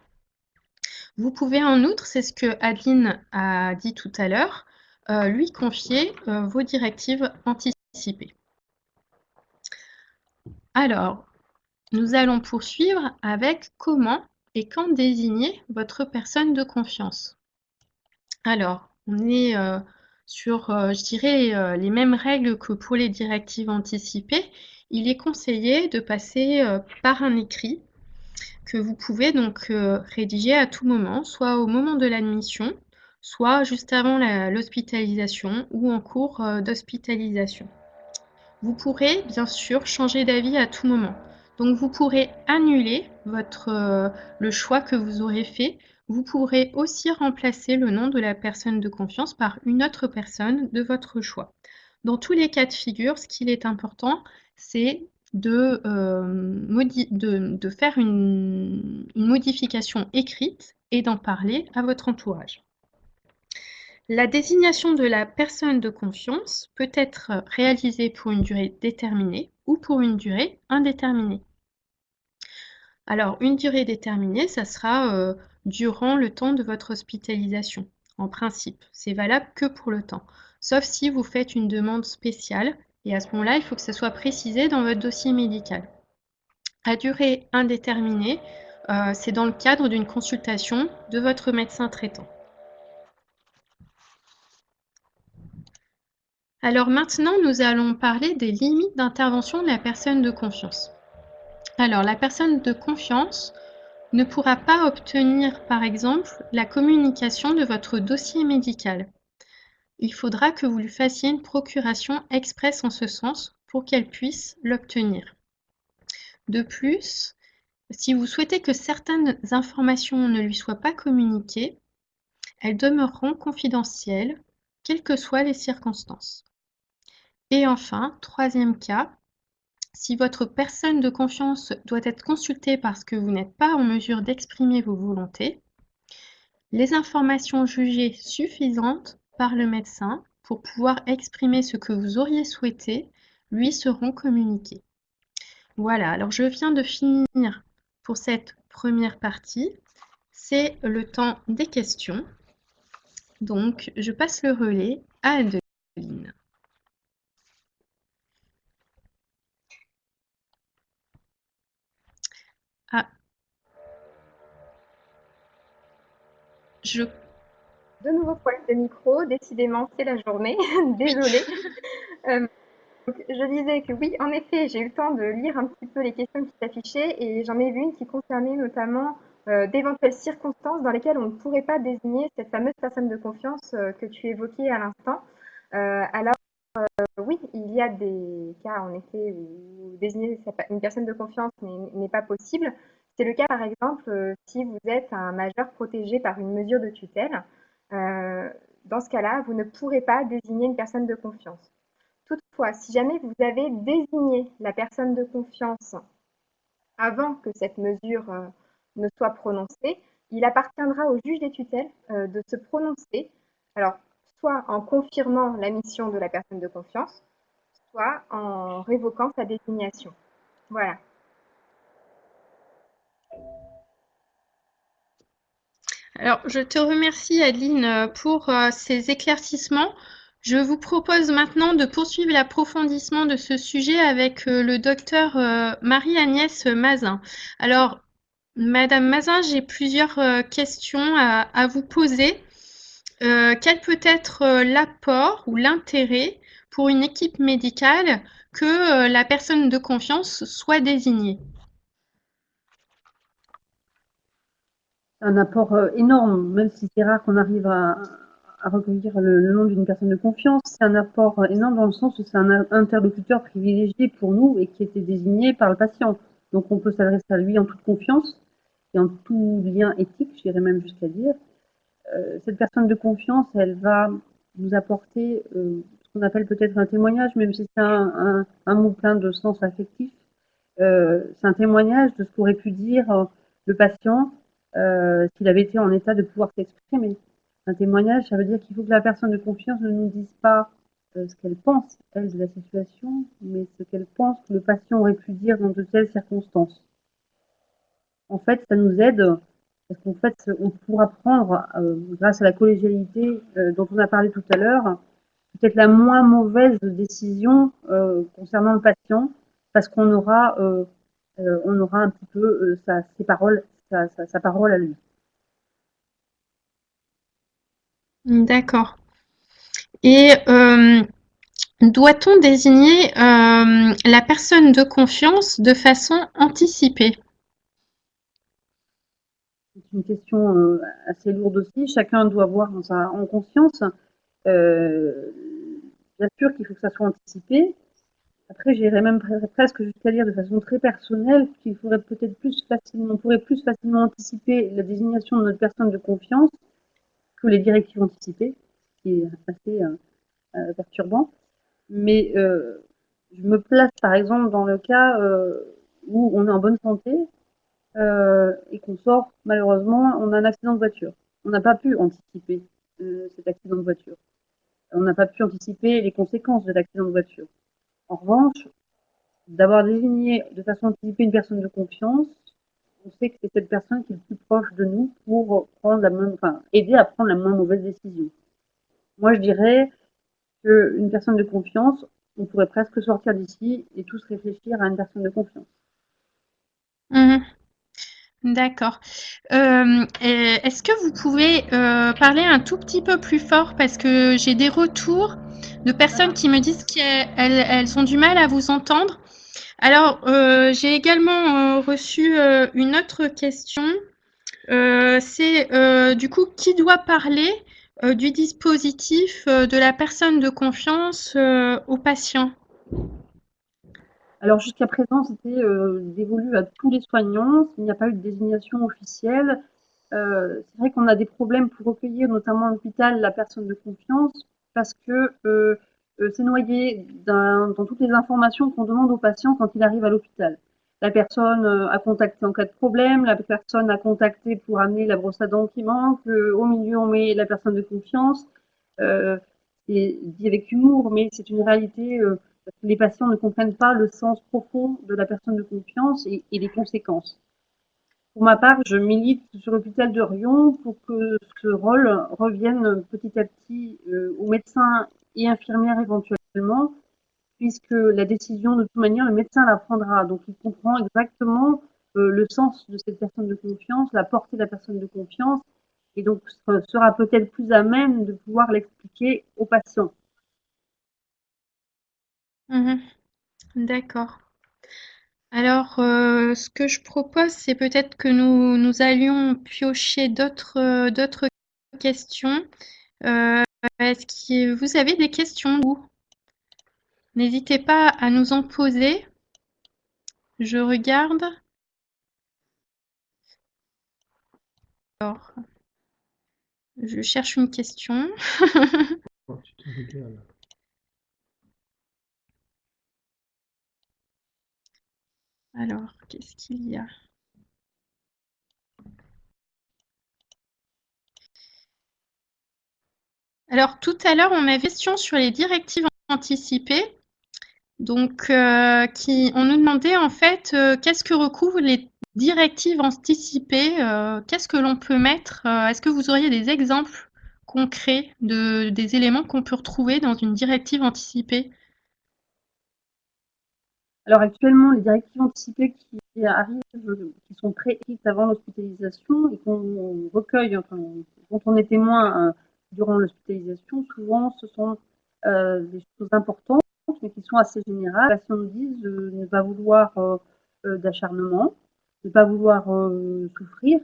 Vous pouvez en outre, c'est ce que Adeline a dit tout à l'heure, lui confier vos directives anticipées. Alors, Nous allons poursuivre avec comment et quand désigner votre personne de confiance. Alors, on est sur, je dirais, les mêmes règles que pour les directives anticipées. Il est conseillé de passer par un écrit que vous pouvez donc rédiger à tout moment, soit au moment de l'admission, soit juste avant l'hospitalisation ou en cours d'hospitalisation. Vous pourrez bien sûr changer d'avis à tout moment. Donc vous pourrez annuler le choix que vous aurez fait. Vous pourrez aussi remplacer le nom de la personne de confiance par une autre personne de votre choix. Dans tous les cas de figure, ce qu'il est important, c'est de faire une modification écrite et d'en parler à votre entourage. La désignation de la personne de confiance peut être réalisée pour une durée déterminée ou pour une durée indéterminée. Alors, une durée déterminée, ça sera durant le temps de votre hospitalisation, en principe. C'est valable que pour le temps, sauf si vous faites une demande spéciale, et à ce moment-là, il faut que ce soit précisé dans votre dossier médical. À durée indéterminée, c'est dans le cadre d'une consultation de votre médecin traitant. Alors maintenant, nous allons parler des limites d'intervention de la personne de confiance. Alors, la personne de confiance ne pourra pas obtenir, par exemple, la communication de votre dossier médical. Il faudra que vous lui fassiez une procuration express en ce sens pour qu'elle puisse l'obtenir. De plus, si vous souhaitez que certaines informations ne lui soient pas communiquées, elles demeureront confidentielles, quelles que soient les circonstances. Et enfin, troisième cas, si votre personne de confiance doit être consultée parce que vous n'êtes pas en mesure d'exprimer vos volontés, les informations jugées suffisantes par le médecin pour pouvoir exprimer ce que vous auriez souhaité lui seront communiquées. Voilà, alors je viens de finir pour cette première partie. C'est le temps des questions. Donc, je passe le relais à Adeline. Ah. De nouveaux problèmes de micro, décidément, c'est la journée. Désolée. Donc, je disais que oui, en effet, j'ai eu le temps de lire un petit peu les questions qui s'affichaient et j'en ai vu une qui concernait notamment d'éventuelles circonstances dans lesquelles on ne pourrait pas désigner cette fameuse personne de confiance que tu évoquais à l'instant. Alors, oui, il y a des cas en effet où désigner une personne de confiance n'est pas possible. C'est le cas par exemple si vous êtes un majeur protégé par une mesure de tutelle. Dans ce cas-là, vous ne pourrez pas désigner une personne de confiance. Toutefois, si jamais vous avez désigné la personne de confiance avant que cette mesure ne soit prononcée, il appartiendra au juge des tutelles de se prononcer, alors soit en confirmant la mission de la personne de confiance, soit en révoquant sa désignation. Voilà. Alors, je te remercie, Adeline, pour ces éclaircissements. Je vous propose maintenant de poursuivre l'approfondissement de ce sujet avec le docteur Marie-Agnès Mazin. Alors, Madame Mazin, j'ai plusieurs questions à vous poser. Quel peut être l'apport ou l'intérêt pour une équipe médicale que la personne de confiance soit désignée? Un apport énorme, même si c'est rare qu'on arrive à recueillir le nom d'une personne de confiance. C'est un apport énorme dans le sens où c'est un interlocuteur privilégié pour nous et qui était désigné par le patient. Donc on peut s'adresser à lui en toute confiance et en tout lien éthique, j'irais même jusqu'à dire. Cette personne de confiance, elle va nous apporter ce qu'on appelle peut-être un témoignage, même si c'est un mot plein de sens affectif. C'est un témoignage de ce qu'aurait pu dire le patient s'il avait été en état de pouvoir s'exprimer. Un témoignage, ça veut dire qu'il faut que la personne de confiance ne nous dise pas ce qu'elle pense, elle, de la situation, mais ce qu'elle pense que le patient aurait pu dire dans de telles circonstances. En fait, ça nous aide parce qu'en fait, on pourra prendre, grâce à la collégialité dont on a parlé tout à l'heure, peut-être la moins mauvaise décision concernant le patient, parce qu'on aura on aura un petit peu ses paroles, sa parole à lui. D'accord. Et doit-on désigner la personne de confiance de façon anticipée? C'est une question assez lourde aussi. Chacun doit voir en conscience. Bien sûr qu'il faut que ça soit anticipé. Après, j'irais même presque jusqu'à dire de façon très personnelle qu'il faudrait peut-être on pourrait plus facilement anticiper la désignation de notre personne de confiance que les directives anticipées, ce qui est assez perturbant. Mais je me place par exemple dans le cas où on est en bonne santé et qu'on sort, malheureusement, on a un accident de voiture. On n'a pas pu anticiper cet accident de voiture. On n'a pas pu anticiper les conséquences de l'accident de voiture. En revanche, d'avoir désigné de façon anticipée une personne de confiance, on sait que c'est cette personne qui est le plus proche de nous pour aider à prendre la moins mauvaise décision. Moi, je dirais qu'une personne de confiance, on pourrait presque sortir d'ici et tous réfléchir à une personne de confiance. Mmh. D'accord. Et est-ce que vous pouvez parler un tout petit peu plus fort parce que j'ai des retours de personnes qui me disent qu'elles ont du mal à vous entendre. Alors, j'ai également reçu une autre question. C'est du coup qui doit parler du dispositif de la personne de confiance au patient? Alors jusqu'à présent, c'était dévolu à tous les soignants. Il n'y a pas eu de désignation officielle. C'est vrai qu'on a des problèmes pour recueillir, notamment à l'hôpital, la personne de confiance parce que c'est noyé dans toutes les informations qu'on demande au patient quand il arrive à l'hôpital. La personne a contacté en cas de problème, la personne a contacté pour amener la brosse à dents qui manque, au milieu on met la personne de confiance. Euh, c'est dit avec humour, mais c'est une réalité parce que les patients ne comprennent pas le sens profond de la personne de confiance et les conséquences. Pour ma part, je milite sur l'hôpital de Riom pour que ce rôle revienne petit à petit aux médecins et infirmières éventuellement, puisque la décision, de toute manière, le médecin la prendra. Donc, il comprend exactement le sens de cette personne de confiance, la portée de la personne de confiance, et donc sera peut-être plus à même de pouvoir l'expliquer aux patients. Mmh. D'accord. Alors, ce que je propose, c'est peut-être que nous allions piocher d'autres questions. Est-ce que vous avez des questions, vous? N'hésitez pas à nous en poser. Je regarde. Alors, je cherche une question. Oh, tu te régales. Alors, qu'est-ce qu'il y a? Alors, tout à l'heure, on avait une question sur les directives anticipées. Donc, on nous demandait en fait qu'est-ce que recouvrent les directives anticipées, qu'est-ce que l'on peut mettre, est-ce que vous auriez des exemples concrets des éléments qu'on peut retrouver dans une directive anticipée? Alors actuellement, les directives anticipées qui arrivent, qui sont préécrites avant l'hospitalisation et qu'on recueille, enfin, dont on est témoin durant l'hospitalisation, souvent ce sont des choses importantes, mais qui sont assez générales. Les patients nous disent de ne pas vouloir d'acharnement, de ne pas vouloir souffrir.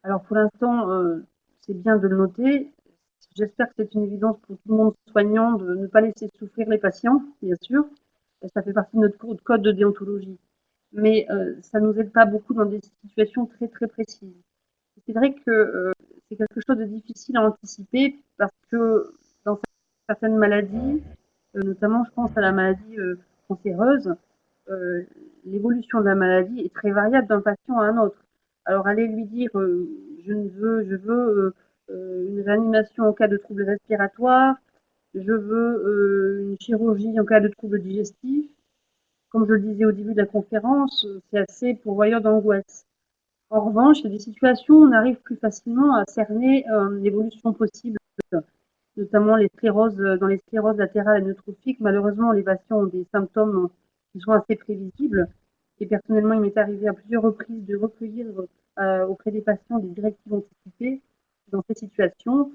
Alors pour l'instant, c'est bien de le noter. J'espère que c'est une évidence pour tout le monde soignant de ne pas laisser souffrir les patients, bien sûr. Ça fait partie de notre code de déontologie. Mais ça ne nous aide pas beaucoup dans des situations très très précises. C'est vrai que c'est quelque chose de difficile à anticiper parce que dans certaines maladies, notamment je pense à la maladie cancéreuse, euh, l'évolution de la maladie est très variable d'un patient à un autre. Alors aller lui dire je veux une réanimation en cas de troubles respiratoires, je veux une chirurgie en cas de troubles digestifs, comme je le disais au début de la conférence, c'est assez pourvoyeur d'angoisse. En revanche, il y a des situations où on arrive plus facilement à cerner l'évolution possible, notamment dans les scléroses latérales amyotrophiques. Malheureusement, les patients ont des symptômes qui sont assez prévisibles Et personnellement, il m'est arrivé à plusieurs reprises de recueillir auprès des patients des directives anticipées dans ces situations,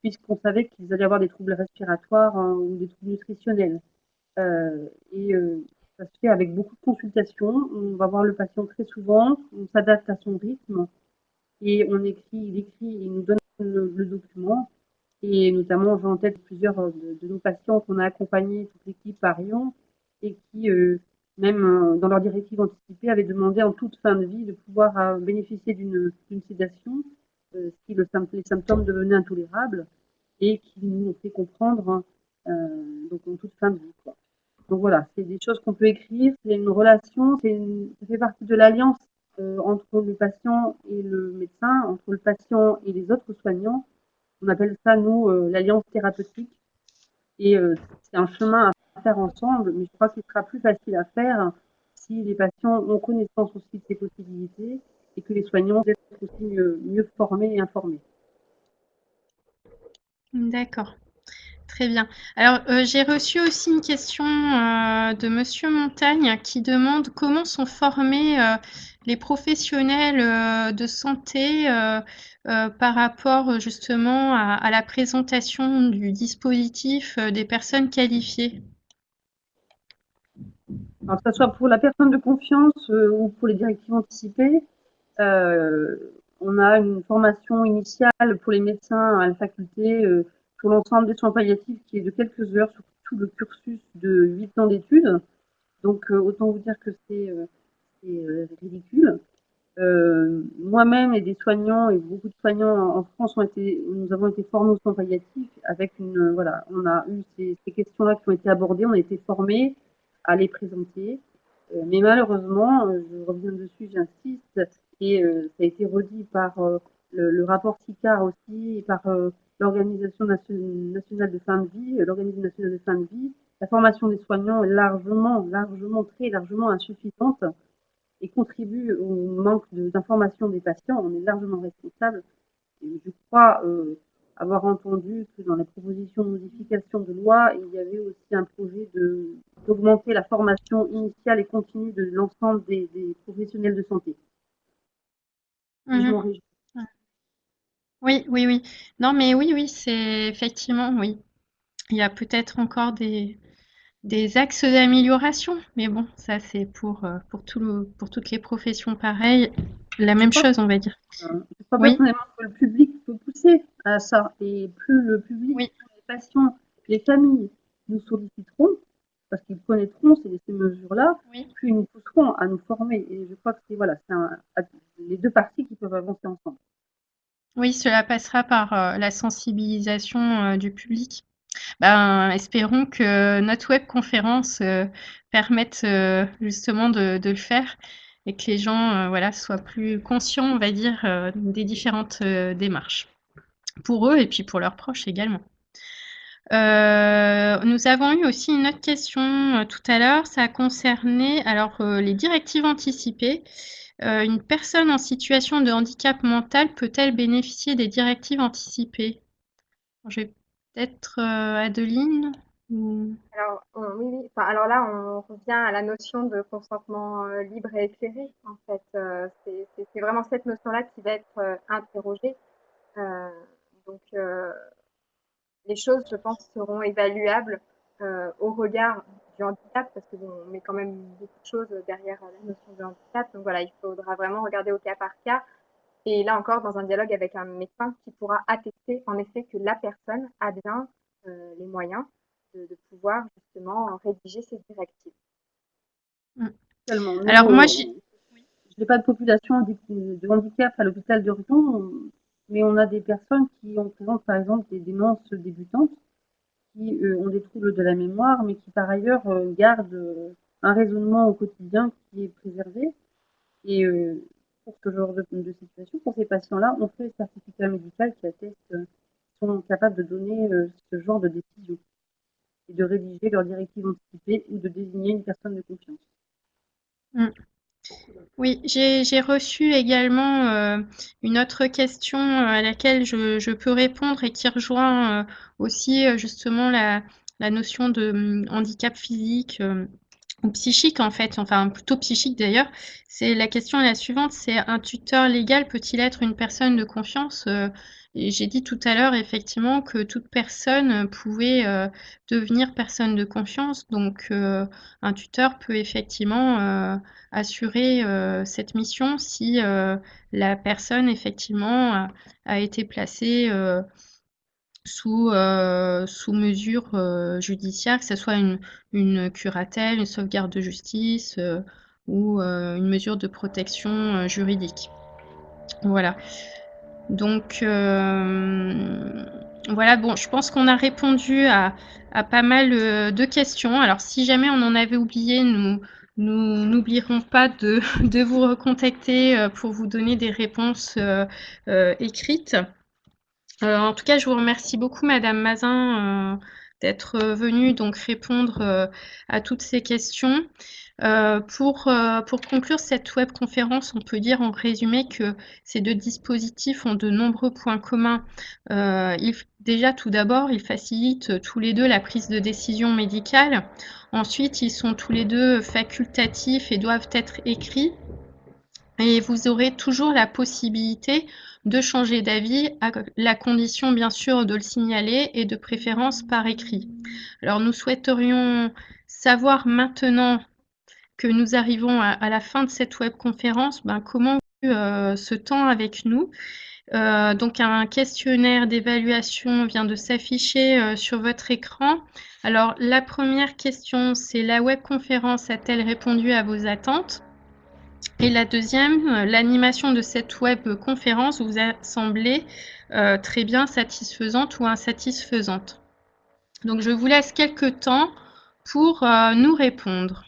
puisqu'on savait qu'ils allaient avoir des troubles respiratoires, hein, ou des troubles nutritionnels. Et ça se fait avec beaucoup de consultations. On va voir le patient très souvent, on s'adapte à son rythme et il écrit, il nous donne le document. Et notamment, j'ai en tête plusieurs de nos patients qu'on a accompagnés, toute l'équipe à Rion, et qui, même dans leur directive anticipée, avaient demandé en toute fin de vie de pouvoir bénéficier d'une sédation si les symptômes devenaient intolérables, et qui nous ont fait comprendre, hein, donc en toute fin de vie, quoi. Donc voilà, c'est des choses qu'on peut écrire, c'est une relation, ça fait partie de l'alliance entre le patient et le médecin, entre le patient et les autres soignants. On appelle ça, nous, l'alliance thérapeutique. Et c'est un chemin à faire ensemble, mais je crois qu'il sera plus facile à faire si les patients ont connaissance aussi de ces possibilités et que les soignants sont aussi mieux formés et informés. D'accord. Très bien. Alors, j'ai reçu aussi une question, de monsieur Montagne qui demande comment sont formés, les professionnels, de santé, par rapport, justement à la présentation du dispositif, des personnes qualifiées? Alors, que ce soit pour la personne de confiance ou pour les directives anticipées, on a une formation initiale pour les médecins à la faculté pour l'ensemble des soins palliatifs qui est de quelques heures sur tout le cursus de 8 ans d'études. Donc, autant vous dire que c'est ridicule. Moi-même et des soignants et beaucoup de soignants en France nous avons été formés aux soins palliatifs avec voilà, on a eu ces questions-là qui ont été abordées, on a été formés à les présenter. Mais malheureusement, je reviens dessus, j'insiste, et ça a été redit par le rapport SICAR aussi et par l'Organisation nationale de fin de vie, l'Organisme national de fin de vie. La formation des soignants est très largement insuffisante et contribue au manque d'information des patients. On est largement responsable. Et je crois avoir entendu que dans la proposition de modification de loi, il y avait aussi un projet d'augmenter la formation initiale et continue de l'ensemble des professionnels de santé. Et je m'en réjouis. Oui, oui, oui. Non, mais oui, oui, c'est effectivement, oui. Il y a peut-être encore des axes d'amélioration, mais bon, ça c'est pour toutes les professions pareilles, la même chose, on va dire. Je crois Oui, personnellement que le public peut pousser à ça. Et plus le public, oui, plus les patients, les familles nous solliciteront, parce qu'ils connaîtront ces mesures-là, oui. plus ils nous pousseront à nous former. Et je crois que c'est voilà, les deux parties qui peuvent avancer ensemble. Oui, cela passera par la sensibilisation du public. Ben, espérons que notre webconférence permette justement de le faire et que les gens voilà, soient plus conscients, on va dire, des différentes démarches, pour eux et puis pour leurs proches également. Nous avons eu aussi une autre question tout à l'heure, ça a concerné alors les directives anticipées. Une personne en situation de handicap mental peut-elle bénéficier des directives anticipées? Je vais peut-être, Adeline ou Alors, oui, oui. Enfin, alors là, on revient à la notion de consentement libre et éclairé. En fait, c'est vraiment cette notion-là qui va être interrogée. Euh, donc, les choses, je pense, seront évaluables au regard du handicap, parce que bon, on met quand même beaucoup de choses derrière la notion de handicap. Donc voilà, il faudra vraiment regarder au cas par cas. Et là encore, dans un dialogue avec un médecin qui pourra attester en effet que la personne a bien les moyens de pouvoir justement rédiger ces directives. Tellement. alors moi Nous, j'ai je n'ai pas de population de handicap à l'hôpital de Rion, mais on a des personnes qui présentent par exemple des démences débutantes, qui ont des troubles de la mémoire, mais qui par ailleurs gardent un raisonnement au quotidien qui est préservé. Et pour ce genre de situation, pour ces patients-là, on fait le certificat médical qui atteste qu'ils sont capables de donner ce genre de décision et de rédiger leur directive anticipée ou de désigner une personne de confiance. mmh. Oui, j'ai reçu également, une autre question, à laquelle je peux répondre et qui rejoint, aussi, justement la notion de, handicap physique, ou psychique en fait, enfin plutôt psychique d'ailleurs. C'est la question est la suivante, c'est: un tuteur légal peut-il être une personne de confiance? Et j'ai dit tout à l'heure effectivement que toute personne, pouvait, devenir personne de confiance. Donc, un tuteur peut effectivement, assurer, cette mission si, la personne effectivement a été placée, sous mesure, judiciaire, que ça soit une curatelle, une sauvegarde de justice, ou une mesure de protection, juridique. Voilà. Donc, voilà, bon, je pense qu'on a répondu à pas mal, de questions. Alors si jamais on en avait oublié, nous n'oublierons pas de de vous recontacter, pour vous donner des réponses, écrites. En tout cas, je vous remercie beaucoup madame Mazin, d'être, venue donc répondre, à toutes ces questions. Pour conclure cette webconférence, on peut dire en résumé que ces 2 dispositifs ont de nombreux points communs. Déjà, tout d'abord, ils facilitent tous les 2 la prise de décision médicale. Ensuite, ils sont tous les 2 facultatifs et doivent être écrits. Et vous aurez toujours la possibilité de changer d'avis, à la condition bien sûr de le signaler et de préférence par écrit. Alors nous souhaiterions savoir maintenant que nous arrivons à la fin de cette webconférence, comment ce temps avec nous. Donc un questionnaire d'évaluation vient de s'afficher, sur votre écran. Alors la première question, c'est: la webconférence a-t-elle répondu à vos attentes? Et la deuxième, l'animation de cette webconférence vous a semblé, très bien, satisfaisante ou insatisfaisante? Donc je vous laisse quelque temps pour, nous répondre.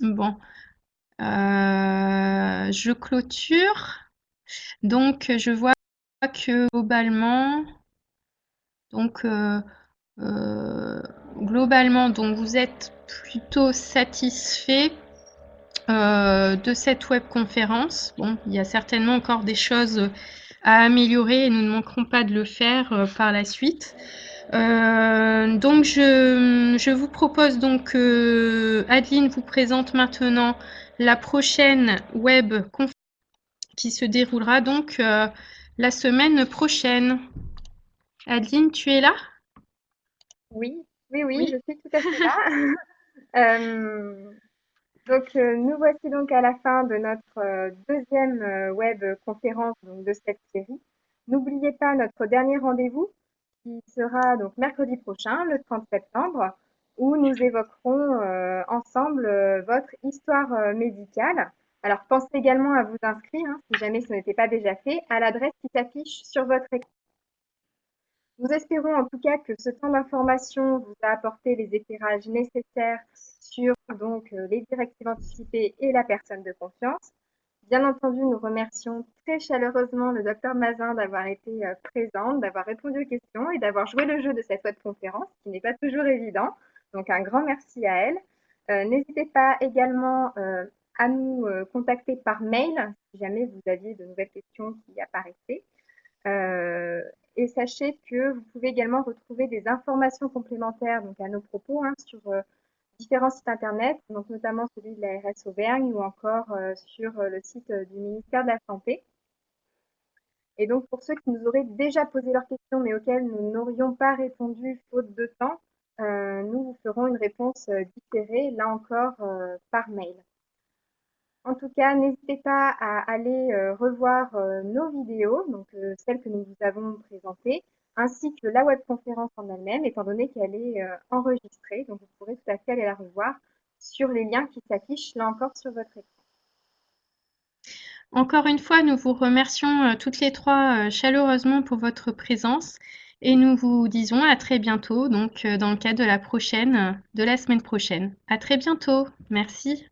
Bon, je clôture. Donc je vois que donc, globalement, donc vous êtes plutôt satisfait, de cette webconférence. Bon, il y a certainement encore des choses, à améliorer et nous ne manquerons pas de le faire, par la suite. Donc je vous propose donc que Adeline vous présente maintenant la prochaine webconférence qui se déroulera donc, la semaine prochaine. Adeline, tu es là? Oui, oui, oui, Oui. je suis tout à fait là. Donc, nous voici donc à la fin de notre deuxième web conférence donc, de cette série. N'oubliez pas notre dernier rendez-vous qui sera donc mercredi prochain, le 30 septembre, où nous évoquerons ensemble votre histoire médicale. Alors, pensez également à vous inscrire, hein, si jamais ce n'était pas déjà fait, à l'adresse qui s'affiche sur votre écran. Nous espérons en tout cas que ce temps d'information vous a apporté les éclairages nécessaires sur donc, les directives anticipées et la personne de confiance. Bien entendu, nous remercions très chaleureusement le docteur Mazin d'avoir été présente, d'avoir répondu aux questions et d'avoir joué le jeu de cette webconférence, qui n'est pas toujours évident. Donc un grand merci à elle. N'hésitez pas également à nous contacter par mail si jamais vous aviez de nouvelles questions qui apparaissaient. Et sachez que vous pouvez également retrouver des informations complémentaires donc à nos propos sur différents sites internet, donc notamment celui de la RS Auvergne ou encore sur le site du ministère de la Santé. Et donc pour ceux qui nous auraient déjà posé leurs questions mais auxquelles nous n'aurions pas répondu faute de temps, nous vous ferons une réponse différée, là encore par mail. En tout cas, n'hésitez pas à aller revoir nos vidéos, donc celles que nous vous avons présentées, ainsi que la webconférence en elle-même, étant donné qu'elle est enregistrée. Donc, vous pourrez tout à fait aller la revoir sur les liens qui s'affichent là encore sur votre écran. Encore une fois, nous vous remercions toutes les trois chaleureusement pour votre présence et nous vous disons à très bientôt, donc dans le cadre de la semaine prochaine. À très bientôt. Merci.